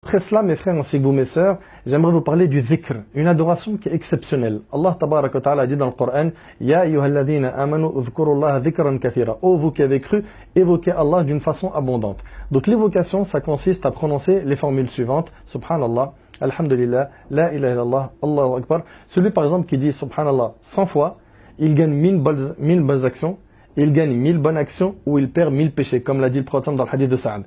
Après cela, mes frères ainsi que vous, mes sœurs, j'aimerais vous parler du dhikr, une adoration qui est exceptionnelle. Allah tabarak wa ta'ala dit dans le Coran, Ya ayyuhalladhina amanu udhkurullaha dhikran kathira. Ô vous qui avez cru, évoquez Allah d'une façon abondante. Donc l'évocation, ça consiste à prononcer les formules suivantes. Subhanallah, Alhamdulillah, La ilaha illallah, Allahu Akbar. Celui par exemple qui dit Subhanallah 100 fois, il gagne 1000 bonnes actions, il gagne 1000 bonnes actions ou il perd 1000 péchés, comme l'a dit le prophète dans le hadith de Sa'ad.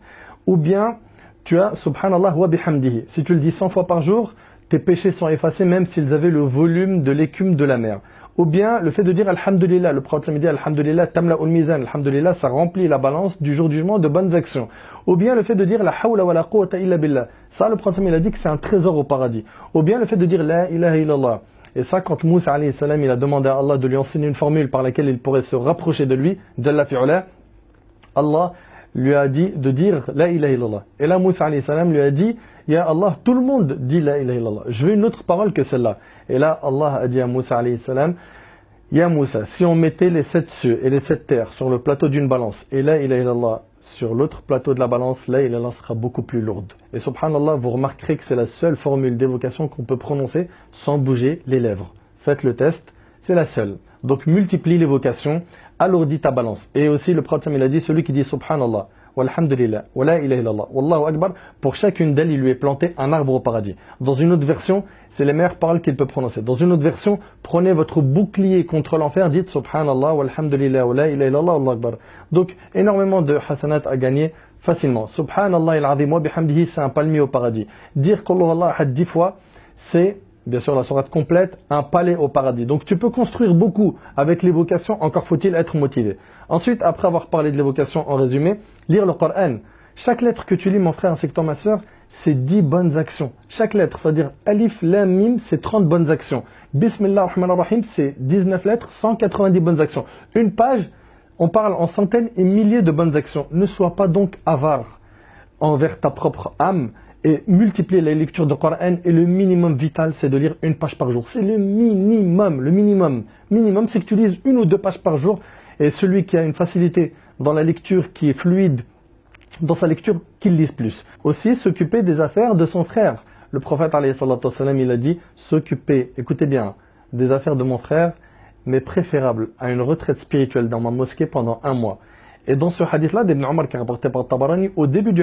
Ou bien, tu as Subhanallah wa bihamdihi. Si tu le dis 100 fois par jour, tes péchés sont effacés même s'ils avaient le volume de l'écume de la mer. Ou bien le fait de dire Alhamdulillah, le prophète dit Alhamdulillah, tamla ul mizan, Alhamdulillah, ça remplit la balance du jour du jugement de bonnes actions. Ou bien le fait de dire la hawla wa la quwwata illa billah. Ça, le prophète il a dit que c'est un trésor au paradis. Ou bien le fait de dire la ilaha illallah. Et ça, quand Moussa alayhi salam, il a demandé à Allah de lui enseigner une formule par laquelle il pourrait se rapprocher de lui, Jalla fi'ula, Allah lui a dit de dire la ilaha illallah. Et là, Moussa alayhi salam lui a dit, Ya Allah, tout le monde dit la ilaha illallah. Je veux une autre parole que celle-là. Et là, Allah a dit à Moussa alayhi salam, Ya Moussa, si on mettait les 7 cieux et les 7 terres sur le plateau d'une balance, et la ilaha illallah sur l'autre plateau de la balance, la ilaha illallah sera beaucoup plus lourde. Et subhanallah, vous remarquerez que c'est la seule formule d'évocation qu'on peut prononcer sans bouger les lèvres. Faites le test, c'est la seule. Donc multiplie l'évocation, alourdis ta balance. Et aussi le prophète il a dit, celui qui dit subhanallah, walhamdulillah, wa la ilaha illallah, wallahu akbar, pour chacune d'elles il lui est planté un arbre au paradis. Dans une autre version, c'est les meilleures paroles qu'il peut prononcer. Dans une autre version, prenez votre bouclier contre l'enfer, dites subhanallah, walhamdulillah, wa la ilaha illallah, wallahu akbar. Donc énormément de hasanat à gagner facilement. Subhanallah il-azim wa bihamdihi, c'est un palmier au paradis. Dire qu'Allah ahad 10 fois, c'est bien sûr la sourate complète, un palais au paradis. Donc tu peux construire beaucoup avec l'évocation, encore faut-il être motivé. Ensuite, après avoir parlé de l'évocation en résumé, lire le Coran. Chaque lettre que tu lis, mon frère ainsi que toi, ma soeur, c'est 10 bonnes actions. Chaque lettre, c'est-à-dire Alif, Lam, Mim, c'est 30 bonnes actions. Bismillah ar-Rahman ar-Rahim, c'est 19 lettres, 190 bonnes actions. Une page, on parle en centaines et milliers de bonnes actions. Ne sois pas donc avare envers ta propre âme et multiplier la lecture du Coran. Et le minimum vital, c'est de lire une page par jour. C'est le minimum. Le minimum. Minimum, c'est que tu lises 1 ou 2 pages par jour. Et celui qui a une facilité dans la lecture, qui est fluide dans sa lecture, qu'il lise plus. Aussi, s'occuper des affaires de son frère. Le prophète, alayhi salatu wassalam, il a dit, s'occuper, écoutez bien, des affaires de mon frère, mais préférable à une retraite spirituelle dans ma mosquée pendant 1 mois. Et dans ce hadith-là, d'Ibn Omar qui est rapporté par Tabarani, au début du